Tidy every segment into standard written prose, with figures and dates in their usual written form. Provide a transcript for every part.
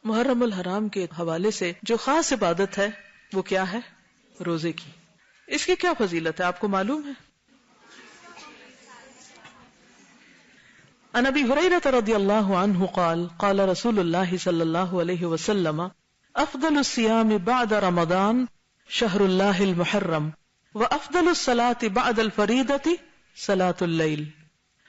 محرم الحرام کے حوالے سے جو خاص عبادت ہے وہ کیا ہے؟ روزے کی. اس کی کیا فضیلت ہے آپ کو معلوم ہے؟ عن ابی ہریرہ رضی اللہ عنہ قال قال رسول اللہ صلی اللہ علیہ وسلم افضل الصیام بعد رمضان شہر اللہ المحرم وافضل الصلاة بعد الفریضۃ صلاۃ اللیل.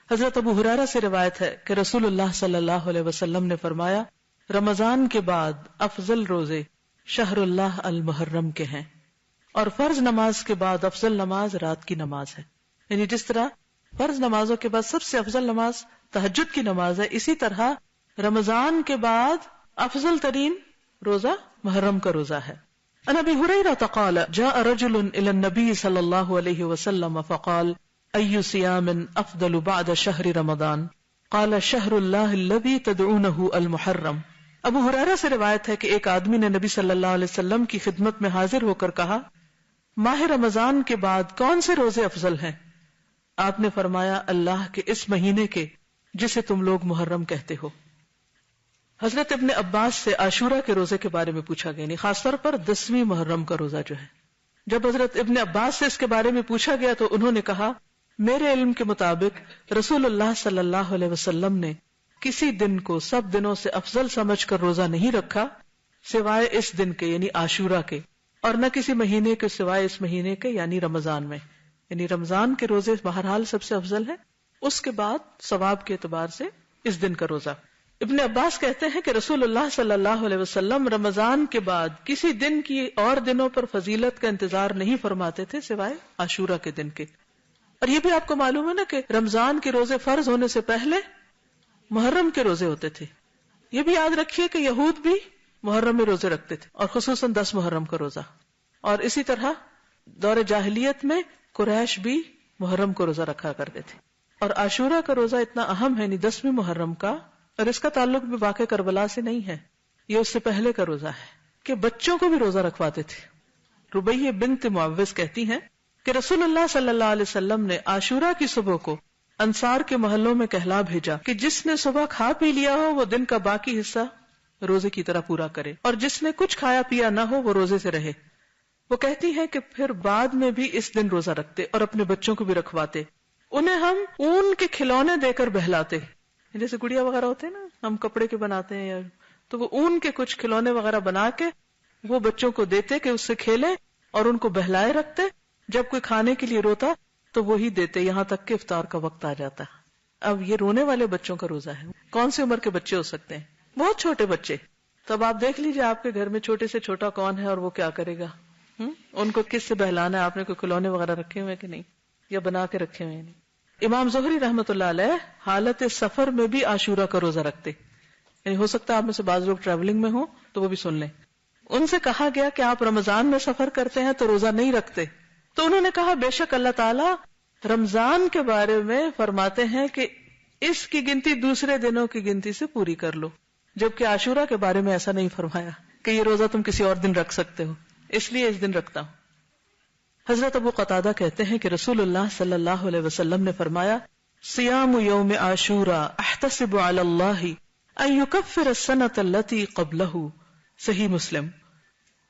حضرت ابو ہریرہ سے روایت ہے کہ رسول اللہ صلی اللہ علیہ وسلم نے فرمایا رمضان کے بعد افضل روزے شہر اللہ المحرم کے ہیں، اور فرض نماز کے بعد افضل نماز رات کی نماز ہے. یعنی جس طرح فرض نمازوں کے بعد سب سے افضل نماز تہجد کی نماز ہے، اسی طرح رمضان کے بعد افضل ترین روزہ محرم کا روزہ ہے. عن ابی ہریرہ قال جاء رجل الى النبي صلی اللہ علیہ وسلم فقال ای صیام افضل بعد شہر رمضان قال شہر اللہ الذی تدعونہ المحرم. ابو ہریرہ سے روایت ہے کہ ایک آدمی نے نبی صلی اللہ علیہ وسلم کی خدمت میں حاضر ہو کر کہا ماہ رمضان کے بعد کون سے روزے افضل ہیں؟ آپ نے فرمایا اللہ کے اس مہینے کے جسے تم لوگ محرم کہتے ہو. حضرت ابن عباس سے عاشورہ کے روزے کے بارے میں پوچھا گیا، یعنی خاص طور پر 10ویں محرم کا روزہ جو ہے. جب حضرت ابن عباس سے اس کے بارے میں پوچھا گیا تو انہوں نے کہا میرے علم کے مطابق رسول اللہ صلی اللہ علیہ وسلم نے کسی دن کو سب دنوں سے افضل سمجھ کر روزہ نہیں رکھا سوائے اس دن کے یعنی عاشورہ کے، اور نہ کسی مہینے کے سوائے اس مہینے کے یعنی رمضان میں. یعنی رمضان کے روزے بہرحال سب سے افضل ہیں، اس کے بعد ثواب کے اعتبار سے اس دن کا روزہ. ابن عباس کہتے ہیں کہ رسول اللہ صلی اللہ علیہ وسلم رمضان کے بعد کسی دن کی اور دنوں پر فضیلت کا انتظار نہیں فرماتے تھے سوائے عاشورہ کے دن کے. اور یہ بھی آپ کو معلوم ہے نا کہ رمضان کے روزے فرض ہونے سے پہلے محرم کے روزے ہوتے تھے. یہ بھی یاد رکھیے کہ یہود بھی محرم میں روزے رکھتے تھے، اور خصوصاً 10 محرم کا روزہ. اور اسی طرح دور جاہلیت میں قریش بھی محرم کو روزہ رکھا کرتے تھے. اور عاشورہ کا روزہ اتنا اہم ہے، یعنی 10ویں محرم کا، اور اس کا تعلق بھی واقع کربلا سے نہیں ہے، یہ اس سے پہلے کا روزہ ہے کہ بچوں کو بھی روزہ رکھواتے تھے. ربیہ بنت معوذ کہتی ہیں کہ رسول اللہ صلی اللہ علیہ وسلم نے عاشورہ کی صبح کو انصار کے محلوں میں کہلا بھیجا کہ جس نے صبح کھا پی لیا ہو وہ دن کا باقی حصہ روزے کی طرح پورا کرے، اور جس نے کچھ کھایا پیا نہ ہو وہ روزے سے رہے. وہ کہتی ہے کہ پھر بعد میں بھی اس دن روزہ رکھتے اور اپنے بچوں کو بھی رکھواتے. انہیں ہم اون کے کھلونے دے کر بہلاتے، جیسے گڑیا وغیرہ ہوتے ہیں نا ہم کپڑے کے بناتے ہیں، تو وہ اون کے کچھ کھلونے وغیرہ بنا کے وہ بچوں کو دیتے کہ اس سے کھیلیں، اور ان کو بہلائے رکھتے. جب کوئی کھانے کے لیے روتا تو وہی دیتے یہاں تک کہ افطار کا وقت آ جاتا. اب یہ رونے والے بچوں کا روزہ ہے. کون سی عمر کے بچے ہو سکتے ہیں؟ بہت چھوٹے بچے. تو اب آپ دیکھ لیجیے آپ کے گھر میں چھوٹے سے چھوٹا کون ہے اور وہ کیا کرے گا. ان کو کس سے بہلانا ہے؟ آپ نے کوئی کھلونے وغیرہ رکھے ہوئے کہ نہیں، یا بنا کے رکھے ہوئے نہیں. امام زہری رحمۃ اللہ علیہ حالت سفر میں بھی عاشورہ کا روزہ رکھتے. یعنی ہو سکتا ہے آپ میں سے بعض لوگ ٹریولنگ میں ہوں تو وہ بھی سن لیں. ان سے کہا گیا کہ آپ رمضان میں سفر کرتے ہیں تو روزہ نہیں رکھتے، تو انہوں نے کہا بے شک اللہ تعالیٰ رمضان کے بارے میں فرماتے ہیں کہ اس کی گنتی دوسرے دنوں کی گنتی سے پوری کر لو، جبکہ عاشورہ کے بارے میں ایسا نہیں فرمایا کہ یہ روزہ تم کسی اور دن رکھ سکتے ہو، اس لیے اس دن رکھتا ہوں. حضرت ابو قتادہ کہتے ہیں کہ رسول اللہ صلی اللہ علیہ وسلم نے فرمایا صیام یوم عاشورہ احتسب علی اللہ ان یکفر السنۃ التی قبلہ. صحیح مسلم.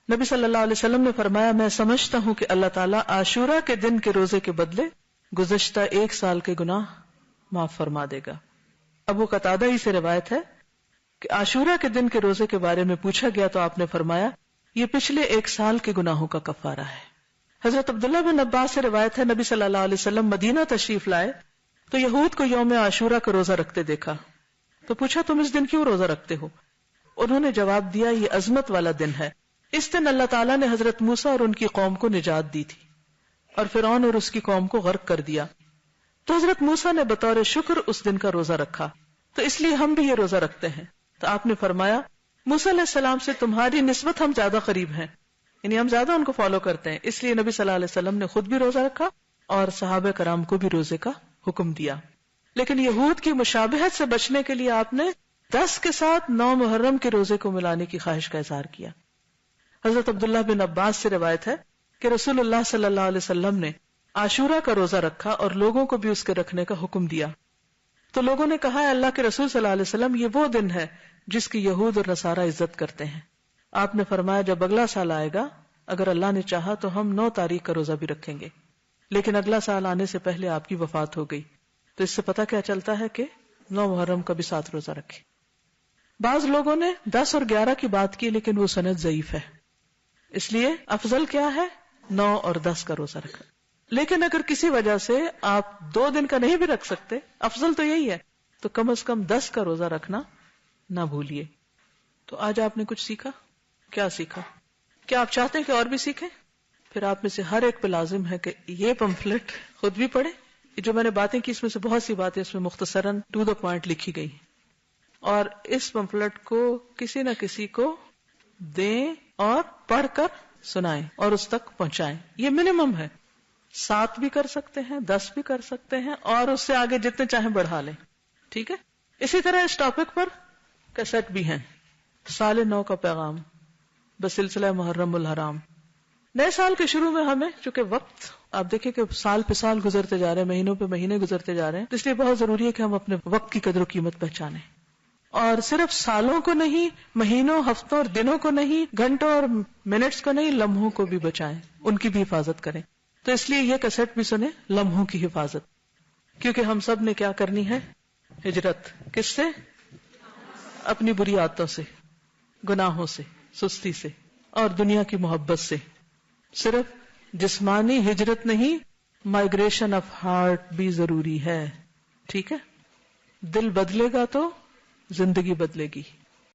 نبی صلی اللہ علیہ وسلم نے فرمایا میں سمجھتا ہوں کہ اللہ تعالیٰ عاشورہ کے دن کے روزے کے بدلے گزشتہ 1 سال کے گناہ معاف فرما دے گا. ابو قتادہ ہی سے روایت ہے کہ عاشورہ کے دن کے روزے کے بارے میں پوچھا گیا تو آپ نے فرمایا یہ پچھلے 1 سال کے گناہوں کا کفارہ ہے. حضرت عبداللہ بن عباس سے روایت ہے نبی صلی اللہ علیہ وسلم مدینہ تشریف لائے تو یہود کو یوم عاشورہ کا روزہ رکھتے دیکھا تو پوچھا تم اس دن کیوں روزہ رکھتے ہو؟ انہوں نے جواب دیا یہ عظمت والا دن ہے، اس دن اللہ تعالیٰ نے حضرت موسیٰ اور ان کی قوم کو نجات دی تھی اور فرعون اور اس کی قوم کو غرق کر دیا، تو حضرت موسیٰ نے بطور شکر اس دن کا روزہ رکھا، تو اس لیے ہم بھی یہ روزہ رکھتے ہیں. تو آپ نے فرمایا موسیٰ علیہ السلام سے تمہاری نسبت ہم زیادہ قریب ہیں، یعنی ہم زیادہ ان کو فالو کرتے ہیں، اس لیے نبی صلی اللہ علیہ وسلم نے خود بھی روزہ رکھا اور صحابہ کرام کو بھی روزے کا حکم دیا. لیکن یہود کی مشابہت سے بچنے کے لیے آپ نے 10 کے ساتھ 9 محرم کے روزے کو ملانے کی خواہش کا اظہار کیا. حضرت عبداللہ بن عباس سے روایت ہے کہ رسول اللہ صلی اللہ علیہ وسلم نے عاشورہ کا روزہ رکھا اور لوگوں کو بھی اس کے رکھنے کا حکم دیا. تو لوگوں نے کہا اللہ کے رسول صلی اللہ علیہ وسلم یہ وہ دن ہے جس کی یہود اور نصارہ عزت کرتے ہیں. آپ نے فرمایا جب اگلا سال آئے گا اگر اللہ نے چاہا تو ہم 9 تاریخ کا روزہ بھی رکھیں گے، لیکن اگلا سال آنے سے پہلے آپ کی وفات ہو گئی. تو اس سے پتہ کیا چلتا ہے کہ 9 محرم کا بھی 7 روزہ رکھے. بعض لوگوں نے 10 اور 11 کی بات کی لیکن وہ سند ضعیف ہے، اس لیے افضل کیا ہے 9 اور 10 کا روزہ رکھنا. لیکن اگر کسی وجہ سے آپ 2 دن کا نہیں بھی رکھ سکتے، افضل تو یہی ہے، تو کم از کم 10 کا روزہ رکھنا نہ بھولیے. تو آج آپ نے کچھ سیکھا. کیا سیکھا؟ کیا آپ چاہتے ہیں کہ اور بھی سیکھیں؟ پھر آپ میں سے ہر ایک پہ لازم ہے کہ یہ پمفلٹ خود بھی پڑھے. جو میں نے باتیں کی اس میں سے بہت سی باتیں اس میں مختصراً ٹو دا پوائنٹ لکھی گئی ہیں، اور اس پمفلٹ کو کسی نہ کسی کو دیں اور پڑھ کر سنائیں اور اس تک پہنچائیں. یہ منیمم ہے. 7 بھی کر سکتے ہیں، 10 بھی کر سکتے ہیں، اور اس سے آگے جتنے چاہیں بڑھا لیں. ٹھیک ہے. اسی طرح اس ٹاپک پر کیسٹ بھی ہیں. سال نو کا پیغام بسلسلہ محرم الحرام. نئے سال کے شروع میں ہمیں چونکہ وقت آپ دیکھیں کہ سال پہ سال گزرتے جا رہے ہیں، مہینوں پہ مہینے گزرتے جا رہے ہیں، اس لیے بہت ضروری ہے کہ ہم اپنے وقت کی قدر و قیمت پہچانیں، اور صرف سالوں کو نہیں، مہینوں، ہفتوں اور دنوں کو نہیں، گھنٹوں اور منٹس کو نہیں، لمحوں کو بھی بچائیں، ان کی بھی حفاظت کریں. تو اس لیے یہ کیسٹ بھی سنیں، لمحوں کی حفاظت، کیونکہ ہم سب نے کیا کرنی ہے؟ ہجرت. کس سے؟ اپنی بری عادتوں سے، گناہوں سے، سستی سے اور دنیا کی محبت سے. صرف جسمانی ہجرت نہیں، مائگریشن آف ہارٹ بھی ضروری ہے. ٹھیک ہے. دل بدلے گا تو زندگی بدلے گی.